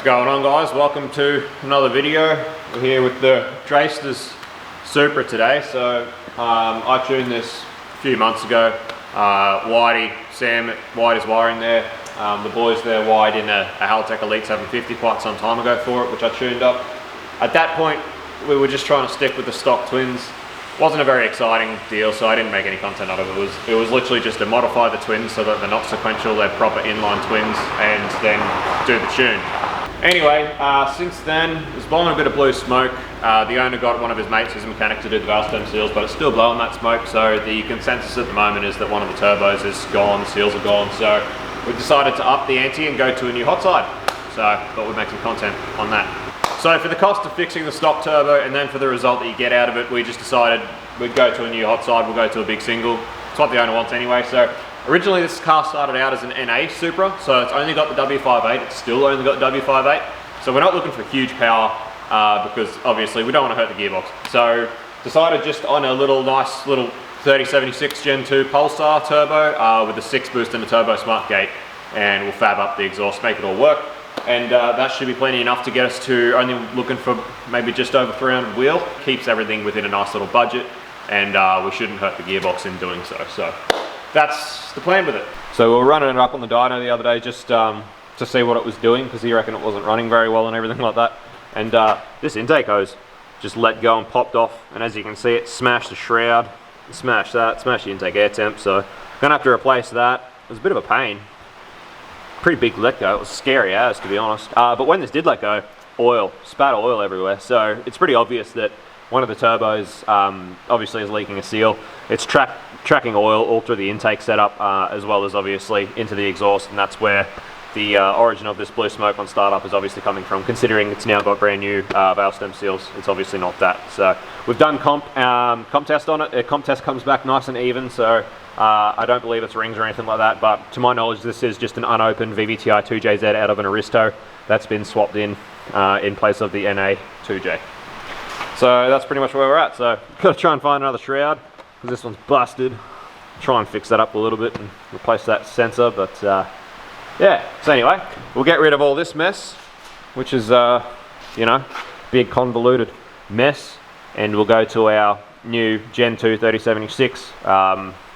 What's going on, guys? Welcome to another video. We're here with the JZA80 Supra today. So I tuned this a few months ago. Sam is wiring there. The boys there wired in a Haltech Elite 750 quite some time ago for it, which I tuned up. At that point, we were just trying to stick with the stock twins. Wasn't a very exciting deal, so I didn't make any content out of it. It was literally just to modify the twins so that they're not sequential, they're proper inline twins, and then do the tune. Anyway, since then, it's blowing a bit of blue smoke. The owner got one of his mates who's a mechanic to do the valve stem seals, but it's still blowing that smoke, so the consensus at the moment is that one of the turbos is gone, the seals are gone, so we decided to up the ante and go to a new HotSide. So I thought we'd make some content on that. So for the cost of fixing the stock turbo and then for the result that you get out of it, we just decided we'd go to a new HotSide, we'll go to a big single. It's what the owner wants anyway. So originally this car started out as an NA Supra, so it's only got the W58, it's still only got the W58. So we're not looking for huge power because obviously we don't want to hurt the gearbox. So decided just on a nice little 3076 Gen 2 Pulsar Turbo with a 6 boost and a turbo smart gate, and we'll fab up the exhaust, make it all work. And that should be plenty enough to get us to only looking for maybe just over 300 wheel. Keeps everything within a nice little budget, and we shouldn't hurt the gearbox in doing so. So that's the plan with it. So we were running it up on the dyno the other day just to see what it was doing, because he reckoned it wasn't running very well and everything like that. And this intake hose just let go and popped off, and as you can see, it smashed the shroud, smashed that, smashed the intake air temp. So gonna have to replace that. It was a bit of a pain. Pretty big let go. It was scary as, to be honest. But when this did let go, spat oil everywhere. So it's pretty obvious that one of the turbos obviously is leaking a seal. It's tracking oil all through the intake setup, as well as obviously into the exhaust, and that's where the origin of this blue smoke on startup is obviously coming from. Considering it's now got brand new valve stem seals, it's obviously not that. So we've done comp test on it. Comp test comes back nice and even, so I don't believe it's rings or anything like that, but to my knowledge this is just an unopened VVTi 2JZ out of an Aristo that's been swapped in place of the NA 2J. So that's pretty much where we're at. So got to try and find another shroud because this one's busted. Try and fix that up a little bit and replace that sensor, but yeah. So anyway, we'll get rid of all this mess, which is you know, big convoluted mess, and we'll go to our new Gen 2 3076.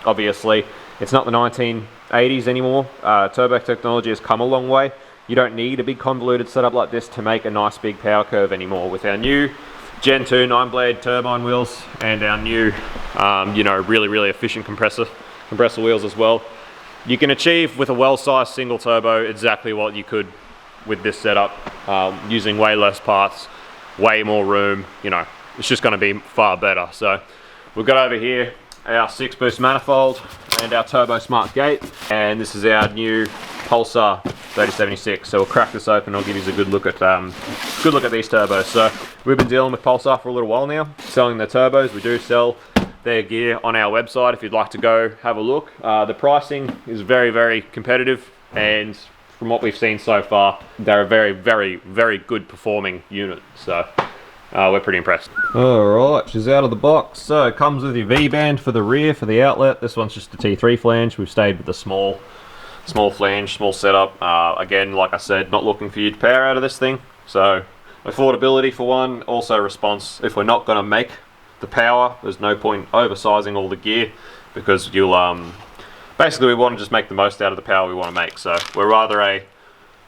Obviously, it's not the 1980s anymore. Turbo technology has come a long way. You don't need a big convoluted setup like this to make a nice big power curve anymore. With our new Gen 2 9-blade turbine wheels and our new, you know, really efficient compressor wheels as well, you can achieve with a well-sized single turbo exactly what you could with this setup, using way less parts, way more room. You know, it's just going to be far better. So we've got over here our 6 boost manifold and our turbo smart gate, and this is our new Pulsar 3076. So we'll crack this open. I'll give you a good look at these turbos. So we've been dealing with Pulsar for a little while now, selling their turbos. We do sell their gear on our website if you'd like to go have a look. The pricing is very competitive, and from what we've seen so far, they're a very good performing unit. So we're pretty impressed. Alright, she's out of the box. So it comes with your V-band for the rear, for the outlet. This one's just a T3 flange. We've stayed with the small flange, small setup. Again, like I said, not looking for huge power out of this thing. So affordability for one, also response. If we're not going to make the power, there's no point oversizing all the gear, because you'll basically we want to just make the most out of the power we want to make. So we're rather a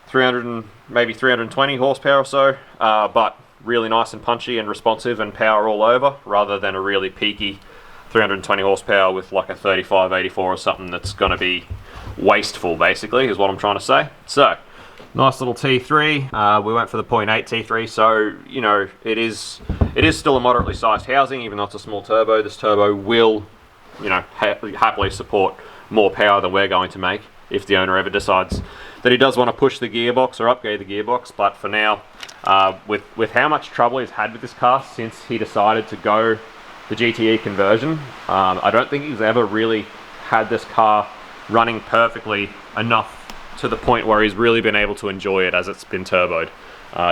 300 maybe 320 horsepower or so, but really nice and punchy and responsive and power all over, rather than a really peaky 320 horsepower with like a 3584 or something that's going to be wasteful, basically, is what I'm trying to say. So nice little T3. We went for the 0.8 T3, so you know it is still a moderately sized housing, even though it's a small turbo. This turbo will, you know, happily support more power than we're going to make if the owner ever decides that he does want to push the gearbox or upgrade the gearbox. But for now, with how much trouble he's had with this car since he decided to go the GTE conversion, I don't think he's ever really had this car running perfectly enough to the point where he's really been able to enjoy it as it's been turboed.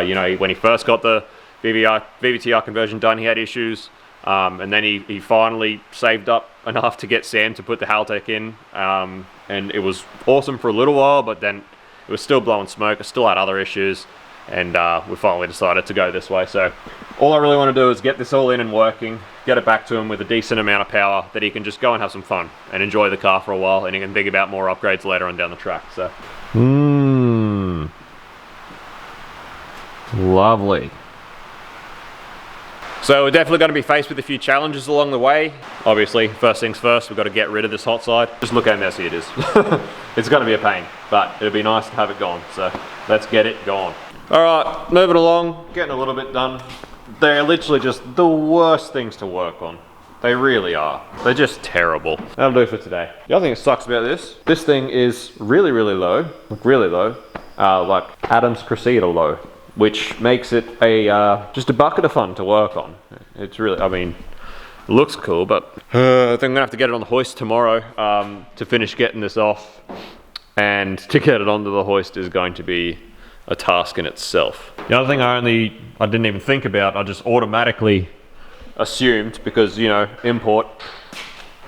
You know, when he first got the VVTi conversion done, he had issues, and then he finally saved up enough to get Sam to put the Haltech in, and it was awesome for a little while, but then it was still blowing smoke. It still had other issues. and we finally decided to go this way. So all I really want to do is get this all in and working, get it back to him with a decent amount of power that he can just go and have some fun and enjoy the car for a while, and he can think about more upgrades later on down the track. So lovely. So we're definitely going to be faced with a few challenges along the way. Obviously, first things first, we've got to get rid of this hot side. Just look how messy it is. It's going to be a pain, but it'll be nice to have it gone. So let's get it gone. All right, moving along, getting a little bit done. They're literally just the worst things to work on. They really are. They're just terrible. That'll do for today. The other thing that sucks about this thing is really, really low, like really low, like Adam's Crusader low, which makes it a just a bucket of fun to work on. It's really, I mean, it looks cool, but I think I'm gonna have to get it on the hoist tomorrow to finish getting this off, and to get it onto the hoist is going to be a task in itself. The other thing I didn't even think about, I just automatically assumed, because, you know, import,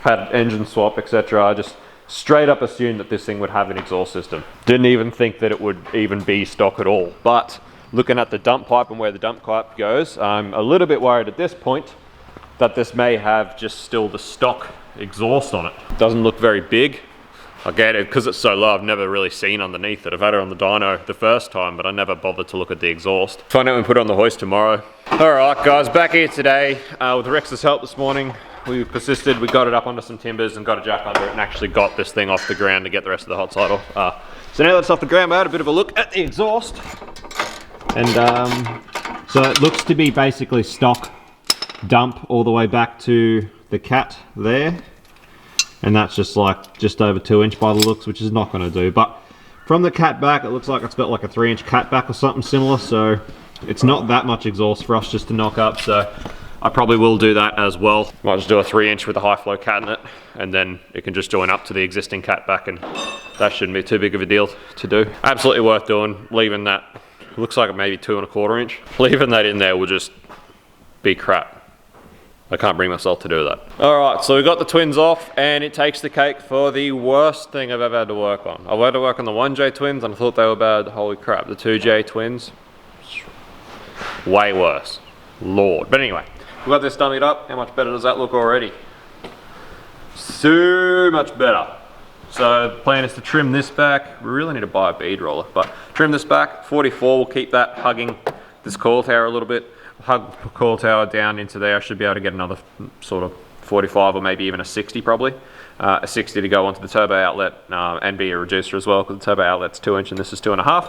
had engine swap, etc. I just straight up assumed that this thing would have an exhaust system. Didn't even think that it would even be stock at all. But looking at the dump pipe and where the dump pipe goes, I'm a little bit worried at this point that this may have just still the stock exhaust on it. Doesn't look very big. I get it, because it's so low, I've never really seen underneath it. I've had it on the dyno the first time, but I never bothered to look at the exhaust. Find out when we put it on the hoist tomorrow. Alright guys, back here today with Rex's help this morning. We persisted, we got it up onto some timbers and got a jack under it, and actually got this thing off the ground to get the rest of the hot side off. So now that it's off the ground, I had a bit of a look at the exhaust. And so it looks to be basically stock dump all the way back to the cat there. And that's just like just over 2 inch by the looks, which is not going to do. But from the cat back, it looks like it's got like a 3 inch cat back or something similar. So it's not that much exhaust for us just to knock up. So I probably will do that as well. Might just do a 3 inch with a high flow cat in it, and then it can just join up to the existing cat back, and that shouldn't be too big of a deal to do. Absolutely worth doing. Leaving that, looks like maybe 2 1/4 inch. Leaving that in there will just be crap. I can't bring myself to do that. Alright, so we got the twins off, and it takes the cake for the worst thing I've ever had to work on. I've had to work on the 1J twins, and I thought they were bad. Holy crap, the 2J twins, way worse. Lord. But anyway, we got this dummied up. How much better does that look already? So much better. So the plan is to trim this back. We really need to buy a bead roller, but trim this back. 44, we'll keep that hugging this coil tower a little bit. Hug the coil tower down into there. I should be able to get another sort of 45 or maybe even a 60 probably. A 60 to go onto the turbo outlet and be a reducer as well, because the turbo outlet's 2 inch and this is 2.5.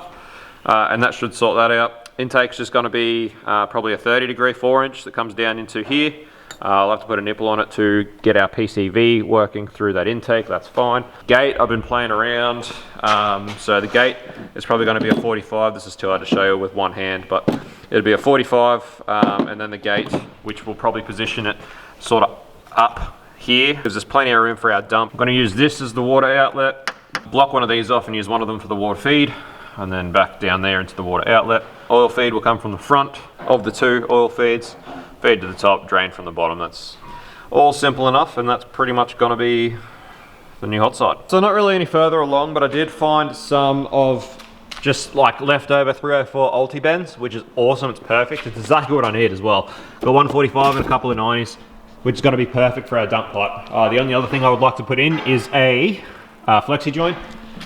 And that should sort that out. Intake's just going to be probably a 30° 4 inch that comes down into here. I'll have to put a nipple on it to get our PCV working through that intake. That's fine. Gate, I've been playing around. So the gate is probably going to be a 45. This is too hard to show you with one hand, but it'll be a 45. And then the gate, which will probably position it sort of up here, because there's plenty of room for our dump. I'm going to use this as the water outlet. Block one of these off and use one of them for the water feed, and then back down there into the water outlet. Oil feed will come from the front of the two oil feeds. Feed to the top, drain from the bottom. That's all simple enough, and that's pretty much going to be the new hot side. So not really any further along, but I did find some of just like leftover 304 ulti bends, which is awesome. It's perfect. It's exactly what I need as well. Got 145 and a couple of 90s, which is going to be perfect for our dump pipe. The only other thing I would like to put in is a flexi joint.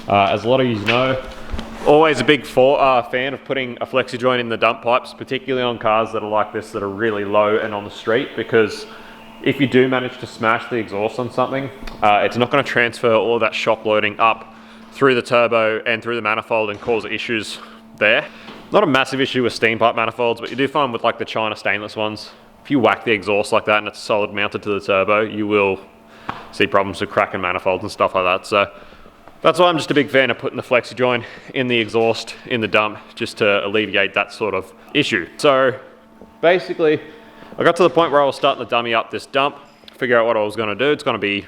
As a lot of you know, always a big fan of putting a flexi joint in the dump pipes, particularly on cars that are like this, that are really low and on the street, because if you do manage to smash the exhaust on something, it's not going to transfer all of that shock loading up through the turbo and through the manifold and cause issues there. Not a massive issue with steam pipe manifolds, but you do find with like the China stainless ones, if you whack the exhaust like that and it's solid mounted to the turbo, you will see problems with cracking manifolds and stuff like that. So that's why I'm just a big fan of putting the flexi joint in the exhaust in the dump, just to alleviate that sort of issue. So basically, I got to the point where I was starting to dummy up this dump, figure out what I was going to do. It's going to be,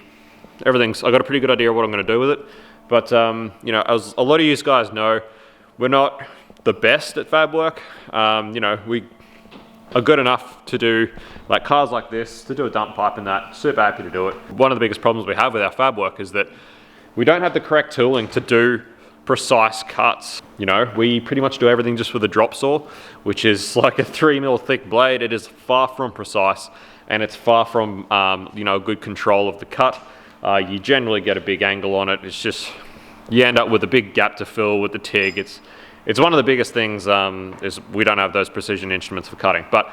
I got a pretty good idea of what I'm going to do with it. But, you know, as a lot of you guys know, we're not the best at fab work. You know, we are good enough to do like cars like this, to do a dump pipe and that, super happy to do it. One of the biggest problems we have with our fab work is that we don't have the correct tooling to do precise cuts. You know, we pretty much do everything just with a drop saw, which is like a 3mm thick blade. It is far from precise, and it's far from, you know, good control of the cut. You generally get a big angle on it. It's just, you end up with a big gap to fill with the TIG. It's one of the biggest things is we don't have those precision instruments for cutting. But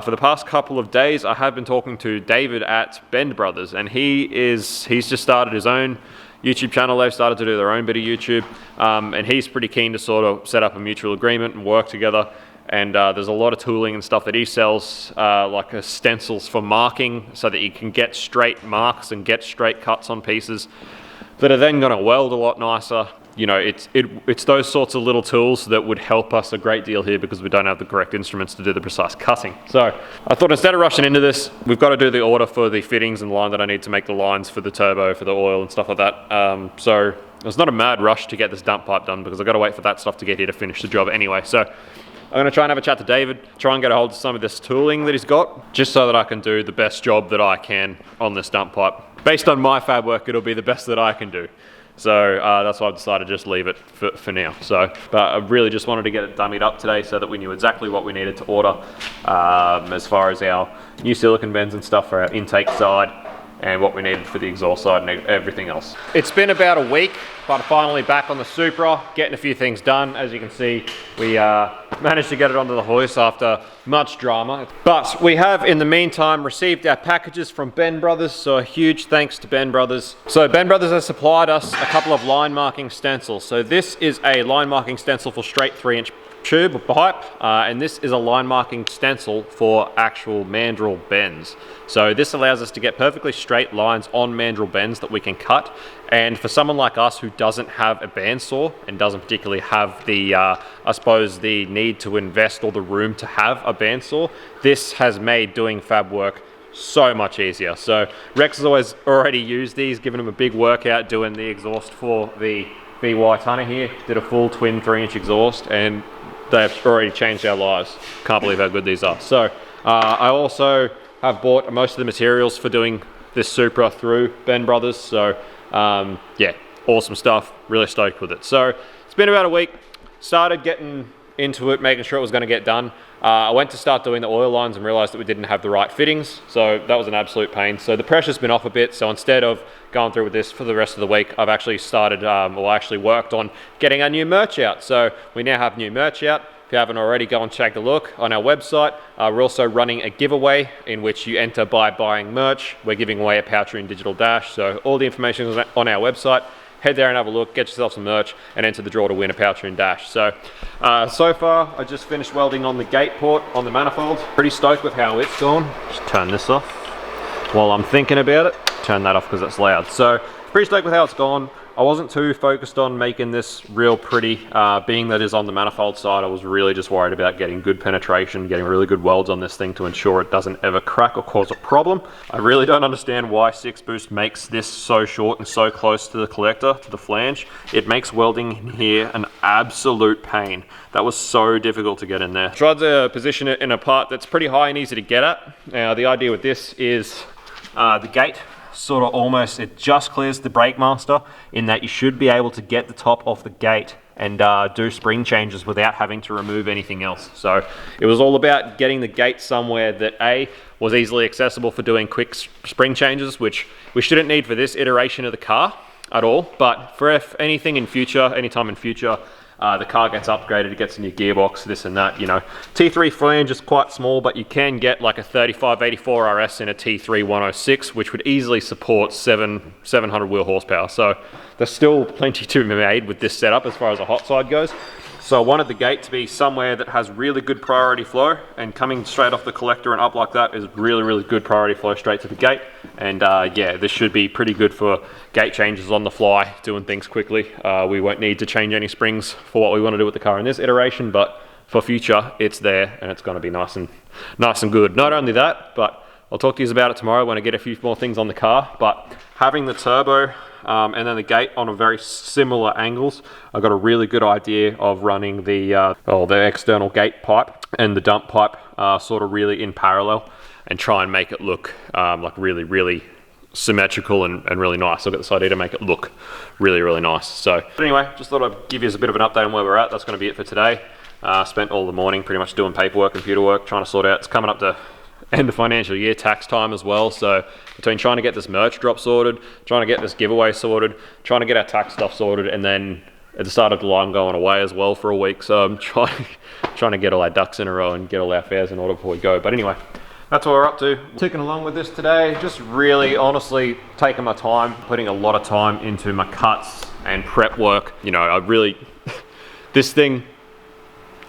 for the past couple of days, I have been talking to David at Bend Brothers, and he's just started his own YouTube channel. They've started to do their own bit of YouTube, and he's pretty keen to sort of set up a mutual agreement and work together. And there's a lot of tooling and stuff that he sells, like stencils for marking, so that you can get straight marks and get straight cuts on pieces that are then going to weld a lot nicer. You know, it's those sorts of little tools that would help us a great deal here, because we don't have the correct instruments to do the precise cutting. So I thought, instead of rushing into this, we've got to do the order for the fittings and line that I need to make the lines for the turbo, for the oil and stuff like that. So it's not a mad rush to get this dump pipe done, because I've got to wait for that stuff to get here to finish the job anyway. So I'm going to try and have a chat to David, try and get a hold of some of this tooling that he's got, just so that I can do the best job that I can on this dump pipe. Based on my fab work, it'll be the best that I can do. So that's why I've decided to just leave it for now. So, but I really just wanted to get it dummied up today so that we knew exactly what we needed to order as far as our new silicon bends and stuff for our intake side, and what we needed for the exhaust side and everything else. It's been about a week, but I'm finally back on the Supra, getting a few things done. As you can see, we managed to get it onto the hoist after much drama. But we have, in the meantime, received our packages from Bend Brothers, so a huge thanks to Bend Brothers. So Bend Brothers has supplied us a couple of line marking stencils. So this is a line marking stencil for straight 3-inch tube or pipe, and this is a line marking stencil for actual mandrel bends. So this allows us to get perfectly straight lines on mandrel bends that we can cut. And for someone like us who doesn't have a bandsaw and doesn't particularly have the, I suppose, the need to invest or the room to have a bandsaw, this has made doing fab work so much easier. So Rex has already used these, given him a big workout doing the exhaust for the BY tonner here. Did a full twin 3-inch exhaust, and they've already changed our lives. Can't believe how good these are. So I also have bought most of the materials for doing this Supra through Bend Brothers. So yeah, awesome stuff. Really stoked with it. So it's been about a week. Started getting into it, making sure it was going to get done. I went to start doing the oil lines and realized that we didn't have the right fittings, so that was an absolute pain. So the pressure's been off a bit, so instead of going through with this for the rest of the week, I've actually started, or actually worked on getting our new merch out. So we now have new merch out. If you haven't already, go and take a look on our website. We're also running a giveaway in which you enter by buying merch. We're giving away a Powering Digital Dash, so all the information is on our website. Head there and have a look, get yourself some merch, and enter the draw to win a Powering Dash. So, so far, I just finished welding on the gate port on the manifold. Pretty stoked with how it's gone. Just turn this off while I'm thinking about it. Turn that off because it's loud. So, pretty stoked with how it's gone. I wasn't too focused on making this real pretty, being that it's on the manifold side. I was really just worried about getting good penetration, getting really good welds on this thing to ensure it doesn't ever crack or cause a problem. I really don't understand why 6-Boost makes this so short and so close to the collector, to the flange. It makes welding in here an absolute pain. That was so difficult to get in there. Tried to position it in a part that's pretty high and easy to get at. Now the idea with this is the gate sort of almost, it just clears the brake master, in that you should be able to get the top off the gate and do spring changes without having to remove anything else. So it was all about getting the gate somewhere that A, was easily accessible for doing quick spring changes, which we shouldn't need for this iteration of the car at all, but for if anything in future, anytime in future, the car gets upgraded, it gets a new gearbox, this and that, you know. T3 flange is quite small, but you can get like a 3584 RS in a T3 106, which would easily support 700 wheel horsepower. So there's still plenty to be made with this setup as far as a HotSide goes. So I wanted the gate to be somewhere that has really good priority flow, and coming straight off the collector and up like that is really, really good priority flow straight to the gate. And yeah, this should be pretty good for gate changes on the fly, doing things quickly. We won't need to change any springs for what we want to do with the car in this iteration, but for future, it's there and it's going to be nice and good. Not only that, but I'll talk to you about it tomorrow when I get a few more things on the car, but having the turbo and then the gate on a very similar angles, I got a really good idea of running the external gate pipe and the dump pipe sort of really in parallel, and try and make it look like really, really symmetrical and really nice. I've got this idea to make it look really nice. So anyway, just thought I'd give you a bit of an update on where we're at. That's going to be it for today. Spent all the morning pretty much doing paperwork, computer work, trying to sort out. It's coming up to end of financial year, tax time as well. So between trying to get this merch drop sorted, trying to get this giveaway sorted, trying to get our tax stuff sorted, and then at the start of July I'm going away as well for a week. So I'm trying to get all our ducks in a row and get all our affairs in order before we go. But anyway, that's what we're up to. Ticking along with this today, just really honestly taking my time, putting a lot of time into my cuts and prep work. You know, I really, this thing,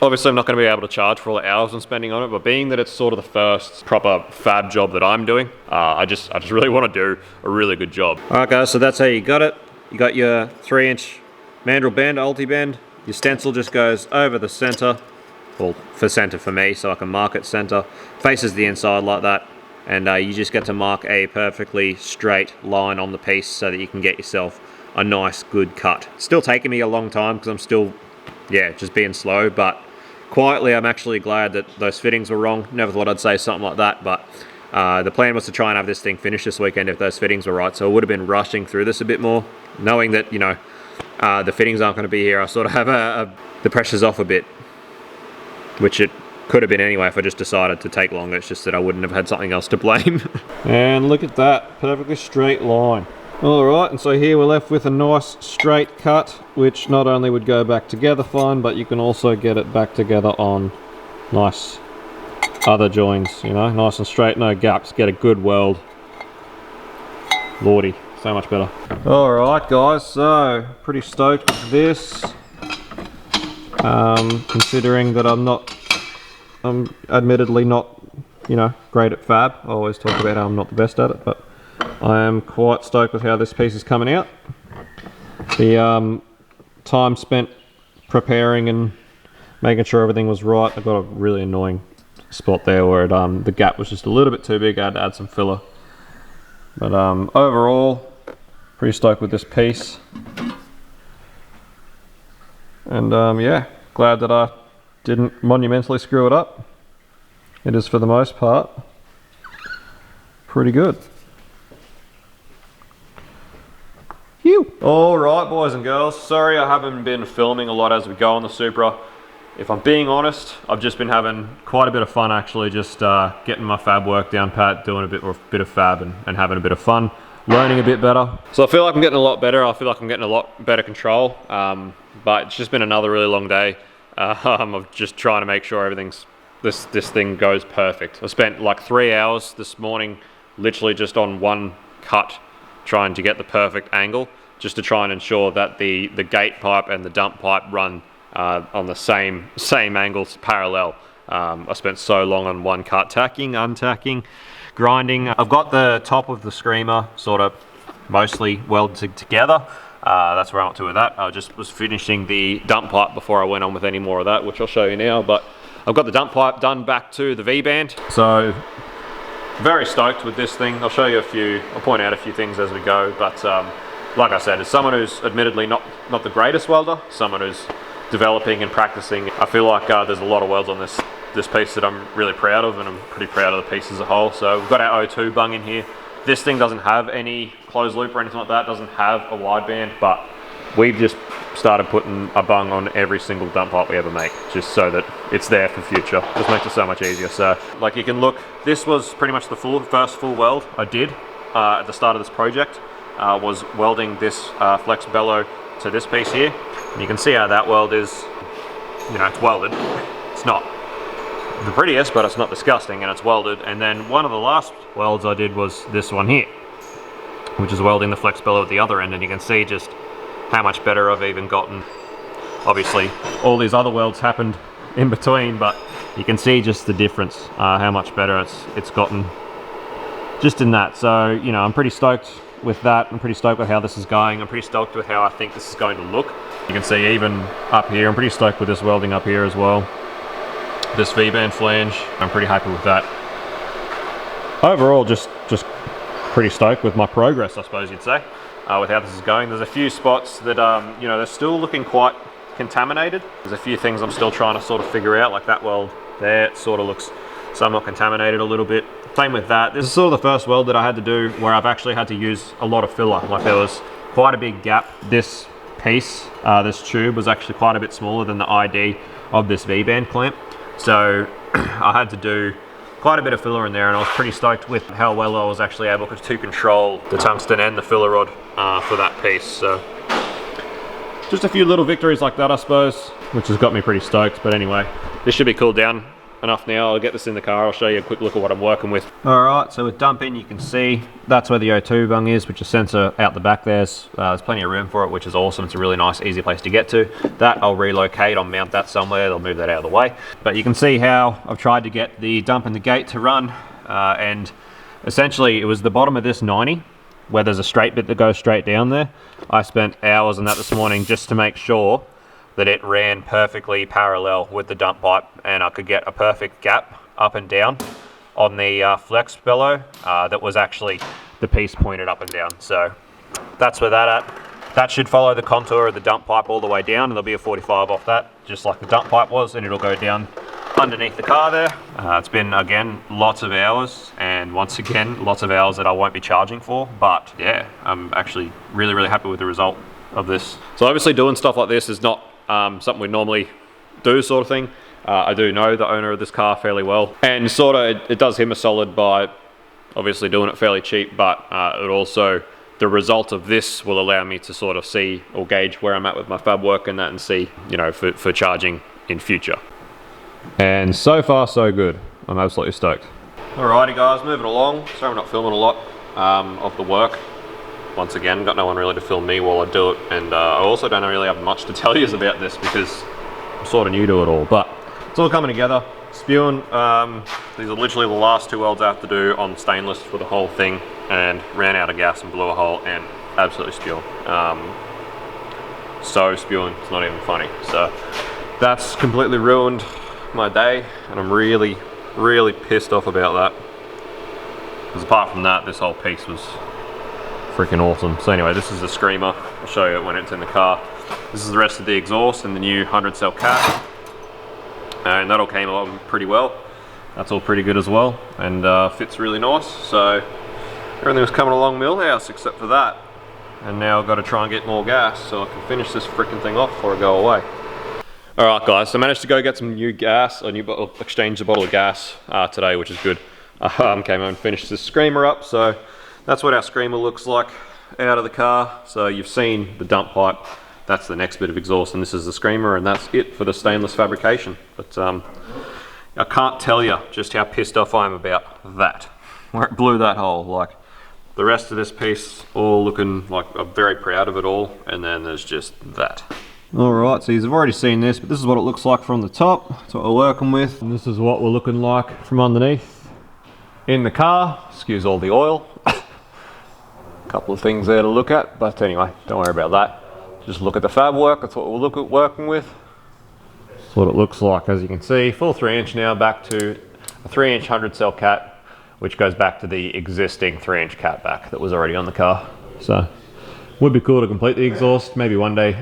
obviously I'm not going to be able to charge for all the hours I'm spending on it, but being that it's sort of the first proper fab job that I'm doing, I just really want to do a really good job. All right guys, so that's how you got it. You got your 3-inch mandrel bend, ulti-bend. Your stencil just goes over the center, well, for center for me, so I can mark it center. Faces the inside like that, and you just get to mark a perfectly straight line on the piece so that you can get yourself a nice, good cut. It's still taking me a long time because I'm still, yeah, just being slow, but quietly I'm actually glad that those fittings were wrong. Never thought I'd say something like that, but the plan was to try and have this thing finished this weekend if those fittings were right, so I would have been rushing through this a bit more, knowing that, you know, the fittings aren't going to be here. I sort of have the pressure's off a bit, which it could have been anyway if I just decided to take longer. It's just that I wouldn't have had something else to blame. And look at that, perfectly straight line. Alright, and so here we're left with a nice straight cut, which not only would go back together fine, but you can also get it back together on nice other joins, you know, nice and straight, no gaps, get a good weld. Lordy, so much better. Alright guys, so pretty stoked with this. Considering that I'm admittedly not, you know, great at fab. I always talk about how I'm not the best at it, but I am quite stoked with how this piece is coming out. The time spent preparing and making sure everything was right. I got a really annoying spot there where the gap was just a little bit too big. I had to add some filler. But overall, pretty stoked with this piece. And yeah, glad that I didn't monumentally screw it up. It is, for the most part, pretty good. Alright boys and girls, sorry I haven't been filming a lot as we go on the Supra. If I'm being honest, I've just been having quite a bit of fun actually, just getting my fab work down pat, doing a bit of fab and having a bit of fun, learning a bit better. So I feel like I'm getting a lot better, I feel like I'm getting a lot better control, but it's just been another really long day of just trying to make sure everything's, this thing goes perfect. I spent like 3 hours this morning literally just on one cut trying to get the perfect angle, just to try and ensure that the gate pipe and the dump pipe run on the same angles parallel. I spent so long on one cut, tacking, untacking, grinding. I've got the top of the screamer sort of mostly welded together. That's where I'm up to with that. I just was finishing the dump pipe before I went on with any more of that, which I'll show you now. But I've got the dump pipe done back to the V-band. So very stoked with this thing. I'll show you I'll point out a few things as we go. But like I said, as someone who's admittedly not the greatest welder, someone who's developing and practicing, I feel like there's a lot of welds on this piece that I'm really proud of, and I'm pretty proud of the piece as a whole. So we've got our O2 bung in here. This thing doesn't have any closed loop or anything like that, doesn't have a wideband, but we've just started putting a bung on every single dump pipe we ever make, just so that it's there for future. Just makes it so much easier. So like you can look, this was pretty much the first full weld I did at the start of this project, was welding this flex bellow to this piece here. And you can see how that weld is, you know, it's welded. It's not the prettiest, but it's not disgusting, and it's welded. And then one of the last welds I did was this one here, which is welding the flex bellow at the other end, and you can see just how much better I've even gotten. Obviously all these other welds happened in between, but you can see just the difference, how much better it's gotten just in that. So, you know, I'm pretty stoked with that. I'm pretty stoked with how this is going. I'm pretty stoked with how I think this is going to look. You can see even up here, I'm pretty stoked with this welding up here as well. This V-band flange, I'm pretty happy with that. Overall, just pretty stoked with my progress, I suppose you'd say, with how this is going. There's a few spots that, you know, they're still looking quite contaminated. There's a few things I'm still trying to sort of figure out, like that weld there, it sort of looks somewhat contaminated a little bit. Same with that. This is sort of the first weld that I had to do where I've actually had to use a lot of filler. Like there was quite a big gap. This piece, this tube was actually quite a bit smaller than the ID of this V-band clamp. So I had to do quite a bit of filler in there, and I was pretty stoked with how well I was actually able to control the tungsten and the filler rod for that piece. So just a few little victories like that, I suppose, which has got me pretty stoked. But anyway, this should be cooled down enough now. I'll get this in the car. I'll show you a quick look at what I'm working with. Alright, so with dumping, you can see that's where the O2 bung is, which is sensor out the back there. There's plenty of room for it, which is awesome. It's a really nice, easy place to get to. That I'll relocate, I'll mount that somewhere, they'll move that out of the way. But you can see how I've tried to get the dump and the gate to run, and essentially it was the bottom of this 90, where there's a straight bit that goes straight down there. I spent hours on that this morning just to make sure that it ran perfectly parallel with the dump pipe, and I could get a perfect gap up and down on the flex bellow that was actually the piece pointed up and down. So that's where that at. That should follow the contour of the dump pipe all the way down, and there'll be a 45 off that, just like the dump pipe was, and it'll go down underneath the car there. It's been, again, lots of hours, and once again, lots of hours that I won't be charging for, but yeah, I'm actually really, really happy with the result of this. So obviously doing stuff like this is not something we normally do, sort of thing. I do know the owner of this car fairly well, and sort of it does him a solid by obviously doing it fairly cheap, but it also, the result of this will allow me to sort of see or gauge where I'm at with my fab work and that, and see, you know, for charging in future. And so far so good. I'm absolutely stoked. Alrighty guys, moving along. Sorry I'm not filming a lot of the work. Once again, got no one really to film me while I do it, and I also don't really have much to tell you about this because I'm sort of new to it all, but it's all coming together. Spewing, these are literally the last two welds I have to do on stainless for the whole thing, and ran out of gas and blew a hole and absolutely spewing. So spewing, it's not even funny. So that's completely ruined my day, and I'm really, really pissed off about that. Because apart from that, this whole piece was freaking awesome. So anyway, this is the screamer. I'll show you when it's in the car. This is the rest of the exhaust and the new 100 cell cap, and that all came along pretty well. That's all pretty good as well, and fits really nice. So everything was coming along millhouse except for that, and now I've got to try and get more gas so I can finish this freaking thing off before I go away. Alright guys, so I managed to go get some new gas, exchange a bottle of gas today, which is good. Came home and finished this screamer up, so that's what our screamer looks like out of the car. So you've seen the dump pipe, that's the next bit of exhaust, and this is the screamer, and that's it for the stainless fabrication. But I can't tell you just how pissed off I am about that, where it blew that hole. Like, the rest of this piece, all looking like I'm very proud of it all, and then there's just that. Alright, so you've already seen this, but this is what it looks like from the top. That's what we're working with, and this is what we're looking like from underneath in the car. Excuse all the oil. Couple of things there to look at, but anyway, don't worry about that. Just look at the fab work. That's what we'll look at working with. That's what it looks like, as you can see. Full 3-inch now, back to a 3-inch 100 cell cat, which goes back to the existing 3-inch cat back that was already on the car. So would be cool to complete the exhaust. Maybe one day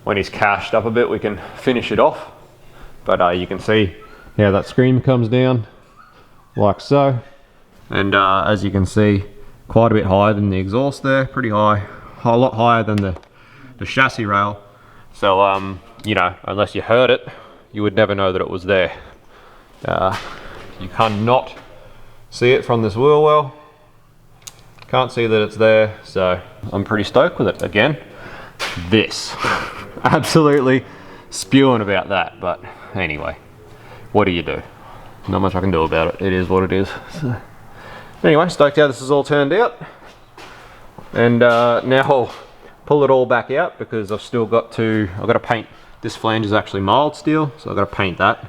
when he's cashed up a bit, we can finish it off. But you can see how that screamer comes down like so, and as you can see, quite a bit higher than the exhaust there, pretty high, a lot higher than the chassis rail. So you know, unless you heard it, you would never know that it was there. You cannot see it from this wheel well. Can't see that it's there, so I'm pretty stoked with it. Again, this absolutely spewing about that, but anyway, what do you do? Not much I can do about it. It is what it is. So anyway, stoked how this has all turned out, and now I'll pull it all back out because I've got to paint. This flange is actually mild steel, so I've got to paint that,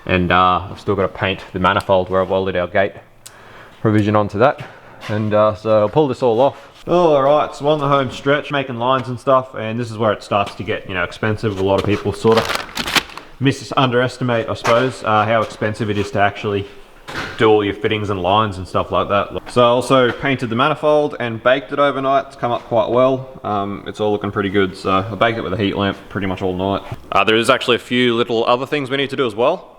and I've still got to paint the manifold where I've welded our gate provision onto that, and so I'll pull this all off. Alright, so on the home stretch, making lines and stuff, and this is where it starts to get, you know, expensive. A lot of people sort of underestimate, I suppose, how expensive it is to actually do all your fittings and lines and stuff like that. So I also painted the manifold and baked it overnight. It's come up quite well. It's all looking pretty good. So I baked it with a heat lamp pretty much all night. There is actually a few little other things we need to do as well.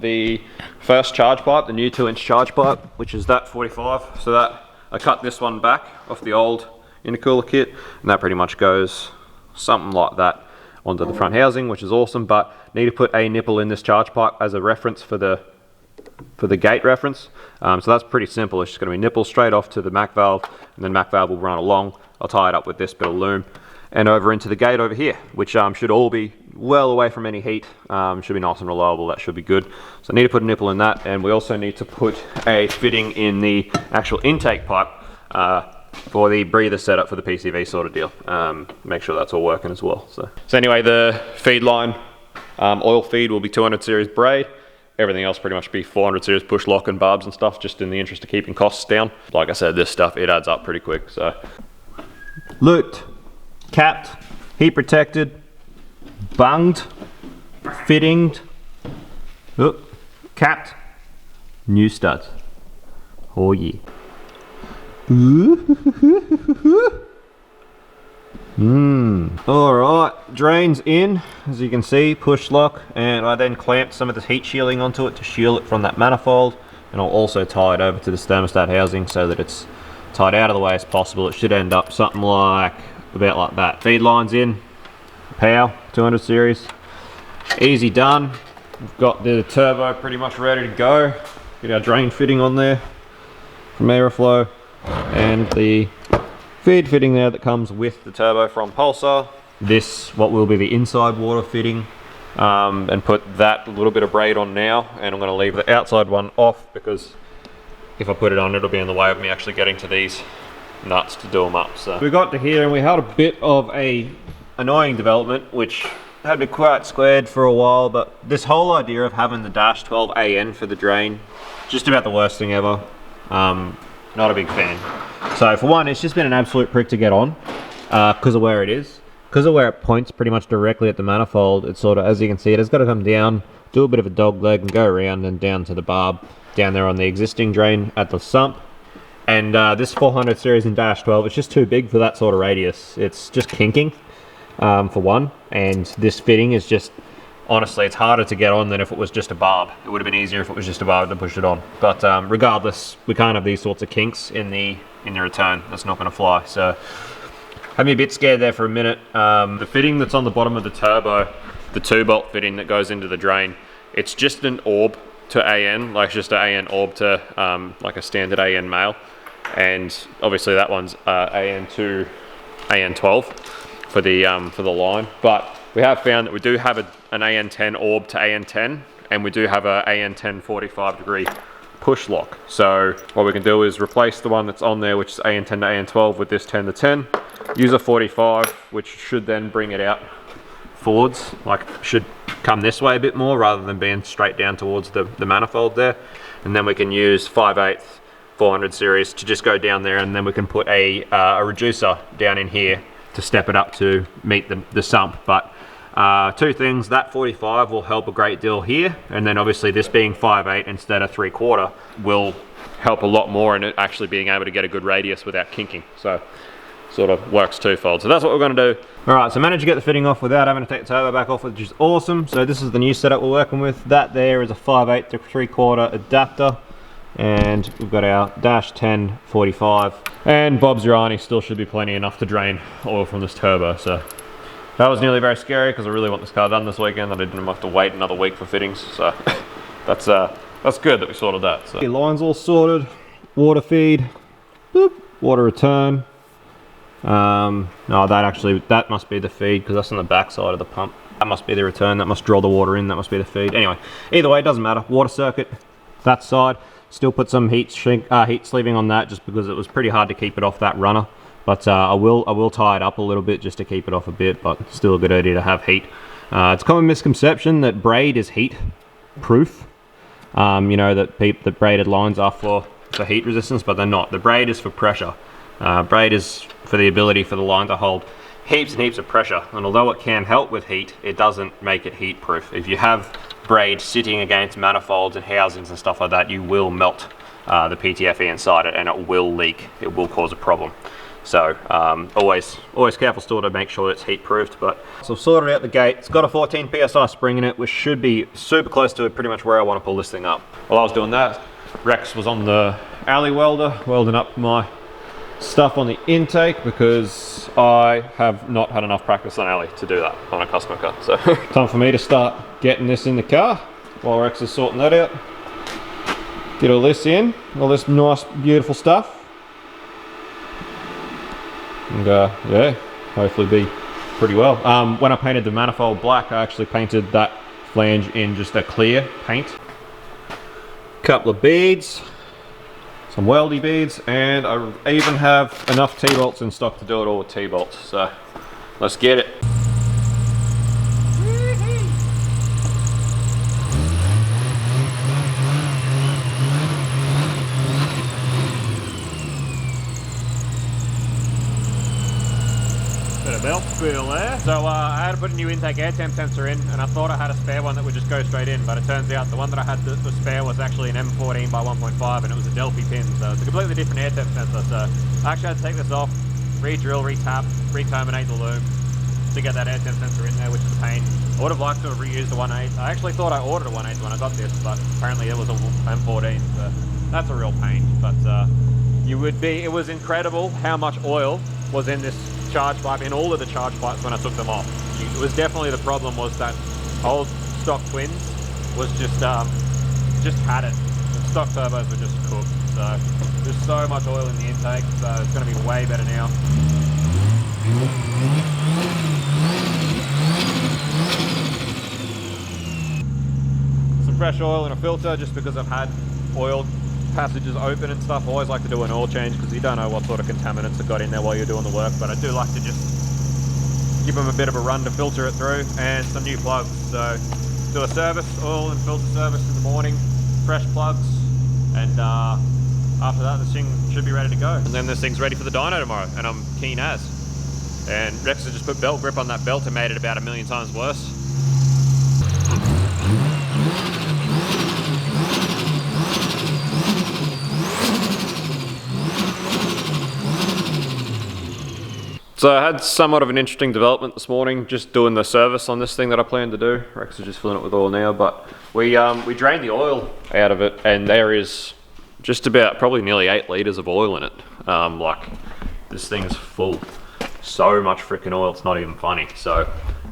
The first charge pipe, the new 2-inch charge pipe, which is that 45. So that I cut this one back off the old intercooler kit, and that pretty much goes something like that onto the front housing, which is awesome. But need to put a nipple in this charge pipe as a reference for the gate reference. So that's pretty simple. It's just going to be nipple straight off to the Mac valve, and then Mac valve will run along. I'll tie it up with this bit of loom and over into the gate over here, which should all be well away from any heat. Should be nice and reliable. That should be good. So I need to put a nipple in that, and we also need to put a fitting in the actual intake pipe for the breather setup for the PCV sort of deal. Make sure that's all working as well. So anyway, the feed line, oil feed will be 200 series braid. Everything else pretty much be 400 series push lock and barbs and stuff, just in the interest of keeping costs down. Like I said, this stuff, it adds up pretty quick. So looped, capped, heat protected, bunged, fittinged, capped, new studs. Oh yeah. Alright, drains in, as you can see, push lock, and I then clamped some of this heat shielding onto it to shield it from that manifold, and I'll also tie it over to this thermostat housing so that it's tied out of the way as possible. It should end up something like, about like that. Feed lines in, power, 200 series, easy done. We've got the turbo pretty much ready to go. Get our drain fitting on there from airflow, and the feed fitting there that comes with the turbo from Pulsar. This, what will be the inside water fitting, and put that little bit of braid on now, and I'm going to leave the outside one off because if I put it on, it'll be in the way of me actually getting to these nuts to do them up. So we got to here and we had a bit of a annoying development, which had me quite squared for a while, but this whole idea of having the dash 12 AN for the drain, just about the worst thing ever. Not a big fan. So for one, it's just been an absolute prick to get on because of where it is. Because of where it points pretty much directly at the manifold, it's sort of, as you can see, it has got to come down, do a bit of a dog leg and go around and down to the barb, down there on the existing drain at the sump. And this 400 series in dash 12, it's just too big for that sort of radius. It's just kinking, for one, and this fitting is just, honestly, it's harder to get on than if it was just a barb. It would have been easier if it was just a barb to push it on. But regardless, we can't have these sorts of kinks in the return. That's not going to fly. So had me a bit scared there for a minute. The fitting that's on the bottom of the turbo, the 2-bolt fitting that goes into the drain, it's just an orb to AN, like just an AN orb to like a standard AN male. And obviously that one's AN to AN 12 for the line. But we have found that we do have an AN10 orb to AN10, and we do have a AN10 45 degree push lock. So what we can do is replace the one that's on there, which is AN10 to AN12, with this 10 to 10, use a 45, which should then bring it out forwards, like should come this way a bit more rather than being straight down towards the manifold there. And then we can use 5/8 400 series to just go down there, and then we can put a reducer down in here to step it up to meet the sump. But two things, that 45 will help a great deal here, and then obviously this being 5/8 instead of 3/4 will help a lot more in it actually being able to get a good radius without kinking. So sort of works twofold. So that's what we're going to do. Alright, so managed to get the fitting off without having to take the turbo back off, which is awesome. So this is the new setup we're working with. That there is a 5/8 to 3/4 adapter, and we've got our dash 10 45, and Bob's your Arnie, still should be plenty enough to drain oil from this turbo. So that was nearly very scary because I really want this car done this weekend. I didn't have to wait another week for fittings, so that's good that we sorted that. So the line's all sorted, water feed, boop, water return. No, that must be the feed because that's on the back side of the pump. That must be the return. That must draw the water in. That must be the feed. Anyway, either way, it doesn't matter. Water circuit, that side. Still put some heat sleeving on that just because it was pretty hard to keep it off that runner. But I will tie it up a little bit just to keep it off a bit, but still a good idea to have heat. It's a common misconception that braid is heat proof. You know, that braided lines are for heat resistance, but they're not. The braid is for pressure. Braid is for the ability for the line to hold heaps and heaps of pressure, and although it can help with heat, it doesn't make it heat proof. If you have braid sitting against manifolds and housings and stuff like that, you will melt the PTFE inside it, and it will leak. It will cause a problem. So always careful still to make sure it's heat proofed. But so I've sorted out the gate. It's got a 14 psi spring in it, which should be super close to pretty much where I want to pull this thing up. While I was doing that, Rex was on the alley welder welding up my stuff on the intake, because I have not had enough practice on alley to do that on a customer car. So time for me to start getting this in the car while Rex is sorting that out. Get all this in, all this nice beautiful stuff, and yeah, hopefully be pretty well. When I painted the manifold black, I actually painted that flange in just a clear paint. Couple of beads, some weldy beads, and I even have enough T-bolts in stock to do it all with T-bolts. So let's get it. Bit of belt spill there. So I had to put a new intake air temp sensor in, and I thought I had a spare one that would just go straight in, but it turns out the one that I had that was spare was actually an M14 by 1.5, and it was a Delphi pin, so it's a completely different air temp sensor. So I actually had to take this off, re-drill, re-tap, re-terminate the loom to get that air temp sensor in there, which is a pain. I would have liked to have reused the 1.8. I actually thought I ordered a 1.8 when I got this, but apparently it was a M14, so that's a real pain. But it was incredible how much oil was in this charge pipe, in all of the charge pipes when I took them off. It was definitely the problem, was that old stock twins was just had it. The stock turbos were just cooked. So there's so much oil in the intake, so it's going to be way better now. Some fresh oil in a filter, just because I've had oil passages open and stuff. I always like to do an oil change, because you don't know what sort of contaminants have got in there while you're doing the work, but I do like to just give them a bit of a run to filter it through, and some new plugs. So do a service, oil and filter service in the morning, fresh plugs, and after that this thing should be ready to go. And then this thing's ready for the dyno tomorrow, and I'm keen as. And Rex has just put belt grip on that belt and made it about 1,000,000 times worse. So I had somewhat of an interesting development this morning, just doing the service on this thing that I plan to do. Rex is just filling it with oil now, but we drained the oil out of it, and there is just about probably nearly 8 litres of oil in it. Like, this thing is full. So much freaking oil, it's not even funny. So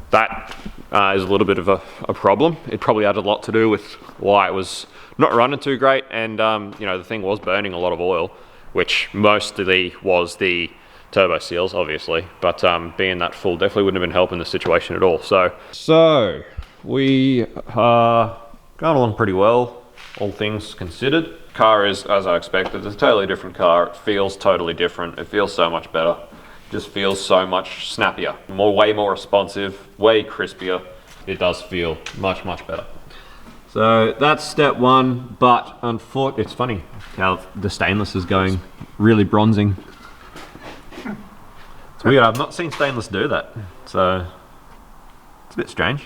that is a little bit of a problem. It probably had a lot to do with why it was not running too great, and you know, the thing was burning a lot of oil, which mostly was the turbo seals, obviously, but being that full definitely wouldn't have been helping the situation at all. So we are going along pretty well, all things considered. Car is as I expected. It's a totally different car. It feels totally different. It feels so much better. Just feels so much snappier, way more responsive, way crispier. It does feel much better. So that's step one, but unfortunately, it's funny how the stainless is going really bronzing. It's weird, I've not seen stainless do that, so it's a bit strange.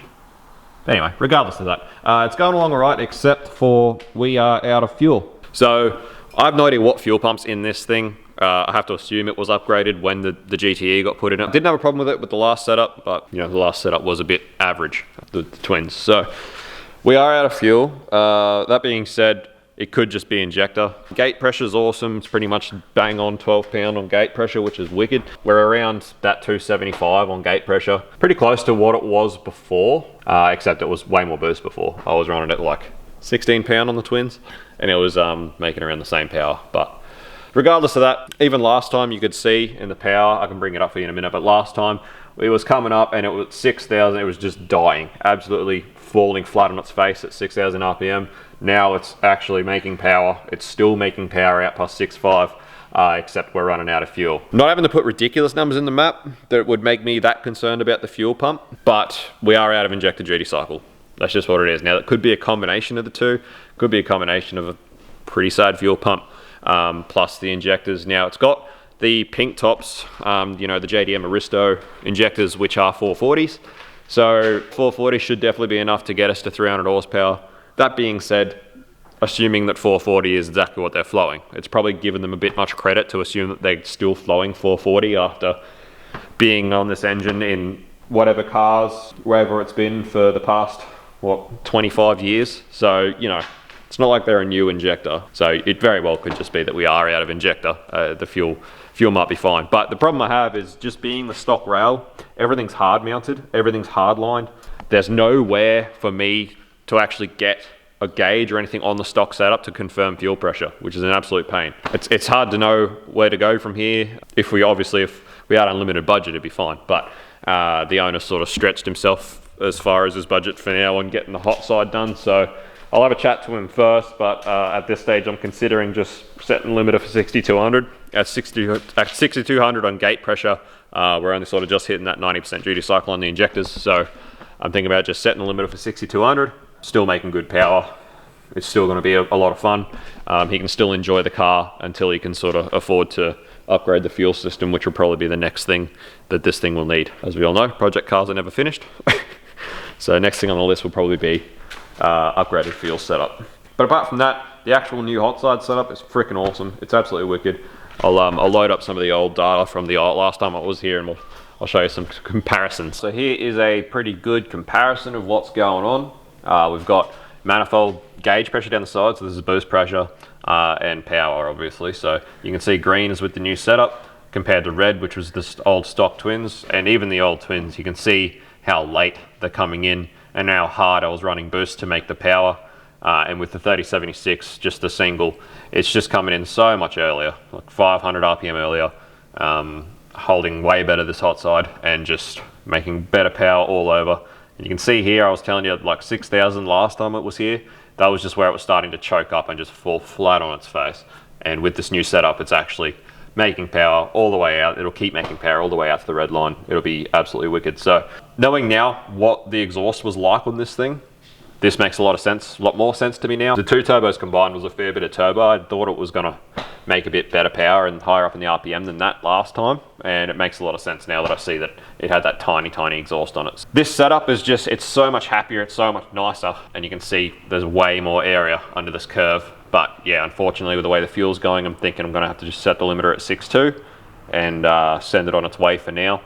But anyway, regardless of that, it's going along all right, except for we are out of fuel. So I have no idea what fuel pump's in this thing. I have to assume it was upgraded when the GTE got put in it. Didn't have a problem with it with the last setup, but you know, the last setup was a bit average, the twins. So we are out of fuel. That being said, it could just be injector. Gate pressure is awesome. It's pretty much bang on 12 pound on gate pressure, which is wicked. We're around that 275 on gate pressure. Pretty close to what it was before, except it was way more boost before. I was running it like 16 pound on the twins, and it was making around the same power. But regardless of that, even last time you could see in the power, I can bring it up for you in a minute, but last time it was coming up and it was 6,000, it was just dying, absolutely falling flat on its face at 6,000 RPM. Now it's actually making power. It's still making power out past 6.5, except we're running out of fuel. Not having to put ridiculous numbers in the map that would make me that concerned about the fuel pump, but we are out of injector duty cycle. That's just what it is. Now, that could be a combination of the two. Could be a combination of a pretty sad fuel pump plus the injectors. Now, it's got the pink tops, you know, the JDM Aristo injectors, which are 440s. So 440 should definitely be enough to get us to 300 horsepower. That being said, assuming that 440 is exactly what they're flowing, it's probably given them a bit much credit to assume that they're still flowing 440 after being on this engine in whatever cars, wherever it's been for the past, what, 25 years. So, you know, it's not like they're a new injector. So it very well could just be that we are out of injector. The fuel might be fine. But the problem I have is just being the stock rail, everything's hard mounted, everything's hard lined. There's nowhere for me to actually get a gauge or anything on the stock setup to confirm fuel pressure, which is an absolute pain. It's hard to know where to go from here. If we had unlimited budget, it'd be fine. But the owner sort of stretched himself as far as his budget for now on getting the HotSide done. So I'll have a chat to him first, but at this stage I'm considering just setting the limiter for 6200. At 6200 on gate pressure, we're only sort of just hitting that 90% duty cycle on the injectors. So I'm thinking about just setting the limiter for 6200. Still making good power. It's still going to be a lot of fun. He can still enjoy the car until he can sort of afford to upgrade the fuel system, which will probably be the next thing that this thing will need. As we all know, project cars are never finished. So next thing on the list will probably be upgraded fuel setup. But apart from that, the actual new HotSide setup is freaking awesome. It's absolutely wicked. I'll load up some of the old data from the last time I was here, and I'll show you some comparisons. So here is a pretty good comparison of what's going on. We've got manifold gauge pressure down the side, so this is boost pressure, and power obviously. So you can see green is with the new setup compared to red, which was the old stock twins. And even the old twins, you can see how late they're coming in and how hard I was running boost to make the power. And with the 3076, just the single, it's just coming in so much earlier, like 500 RPM earlier, holding way better this HotSide and just making better power all over. And you can see here, I was telling you like 6,000 last time it was here. That was just where it was starting to choke up and just fall flat on its face. And with this new setup, it's actually making power all the way out. It'll keep making power all the way out to the red line. It'll be absolutely wicked. So knowing now what the exhaust was like on this thing, this makes a lot of sense, a lot more sense to me now. The two turbos combined was a fair bit of turbo. I thought it was gonna make a bit better power and higher up in the RPM than that last time. And it makes a lot of sense now that I see that it had that tiny, tiny exhaust on it. This setup is just, it's so much happier, it's so much nicer. And you can see there's way more area under this curve. But yeah, unfortunately with the way the fuel's going, I'm thinking I'm gonna have to just set the limiter at 6.2 and send it on its way for now.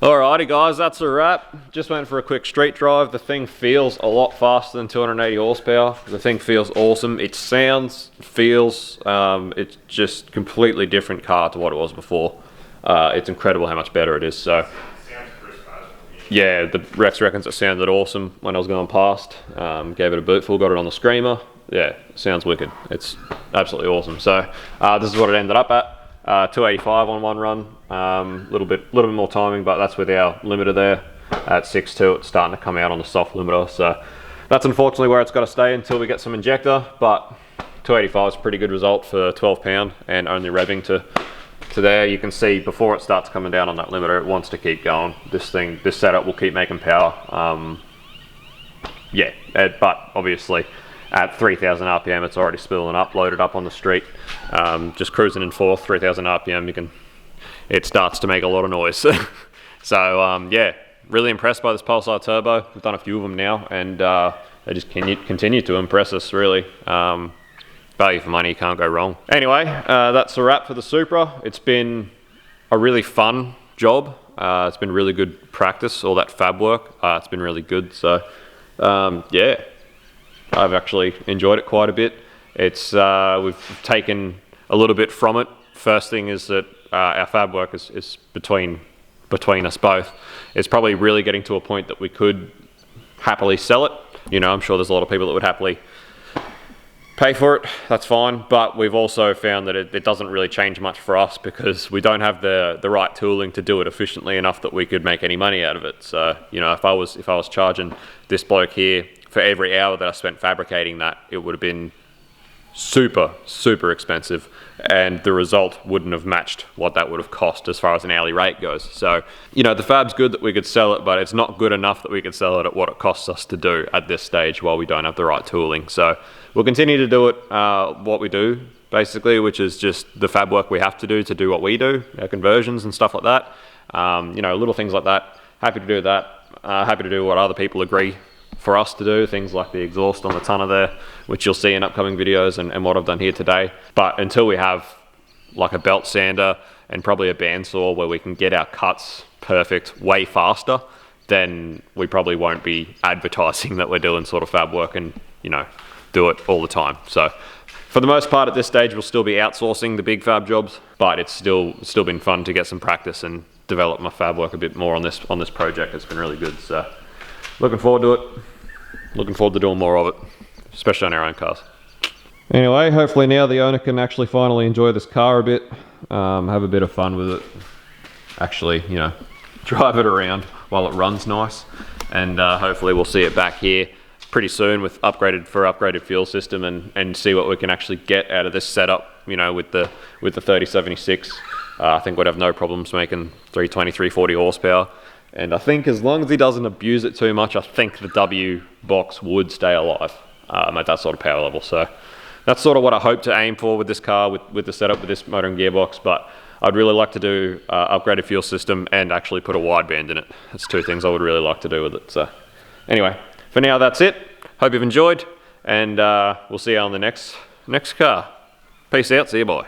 Alrighty guys, that's a wrap. Just went for a quick street drive. The thing feels a lot faster than 280 horsepower. The thing feels awesome. It sounds, feels, it's just completely different car to what it was before. It's incredible how much better it is. So yeah, the Rex reckons it sounded awesome when I was going past. Gave it a bootful, got it on the screamer. Yeah, sounds wicked. It's absolutely awesome. So this is what it ended up at. 285 on one run. Little bit more timing, but that's with our limiter there at 6.2. It's starting to come out on the soft limiter. So that's unfortunately where it's got to stay until we get some injector. But 285 is a pretty good result for 12 pound and only revving to there. You can see before it starts coming down on that limiter, it wants to keep going. This setup will keep making power. Yeah, but obviously at 3,000 RPM, it's already spooling up, loaded up on the street. Just cruising in fourth, 3,000 RPM, it starts to make a lot of noise. So yeah, really impressed by this Pulsar Turbo. We've done a few of them now, and they just continue to impress us, really. Value for money, can't go wrong. Anyway, that's a wrap for the Supra. It's been a really fun job. It's been really good practice, all that fab work. It's been really good. So yeah, I've actually enjoyed it quite a bit. It's we've taken a little bit from it. First thing is that our fab work is between us both. It's probably really getting to a point that we could happily sell it. You know, I'm sure there's a lot of people that would happily pay for it, that's fine, but we've also found that it doesn't really change much for us because we don't have the right tooling to do it efficiently enough that we could make any money out of it. So, you know, if I was charging this bloke here for every hour that I spent fabricating that, it would have been super expensive, and the result wouldn't have matched what that would have cost as far as an hourly rate goes. So, you know, the fab's good that we could sell it, but it's not good enough that we could sell it at what it costs us to do at this stage while we don't have the right tooling. So we'll continue to do it what we do, basically, which is just the fab work we have to do what we do, our conversions and stuff like that. You know, little things like that. Happy to do that. Happy to do what other people agree for us to do, things like the exhaust on the tonner there, which you'll see in upcoming videos, and what I've done here today. But until we have like a belt sander and probably a bandsaw where we can get our cuts perfect way faster, then we probably won't be advertising that we're doing sort of fab work and, you know, do it all the time. So for the most part at this stage, we'll still be outsourcing the big fab jobs, but it's still been fun to get some practice and develop my fab work a bit more on this project. It's been really good. So looking forward to it. Looking forward to doing more of it, especially on our own cars. Anyway, hopefully now the owner can actually finally enjoy this car a bit, have a bit of fun with it, actually, you know, drive it around while it runs nice, and hopefully we'll see it back here pretty soon with upgraded fuel system, and see what we can actually get out of this setup, you know, with the 3076. I think we'd have no problems making 320, 340 horsepower. And I think as long as he doesn't abuse it too much, I think the W box would stay alive at that sort of power level. So that's sort of what I hope to aim for with this car, with the setup with this motor and gearbox. But I'd really like to do upgraded fuel system and actually put a wideband in it. That's two things I would really like to do with it. So anyway, for now that's it. Hope you've enjoyed, and we'll see you on the next car. Peace out. See you, bye.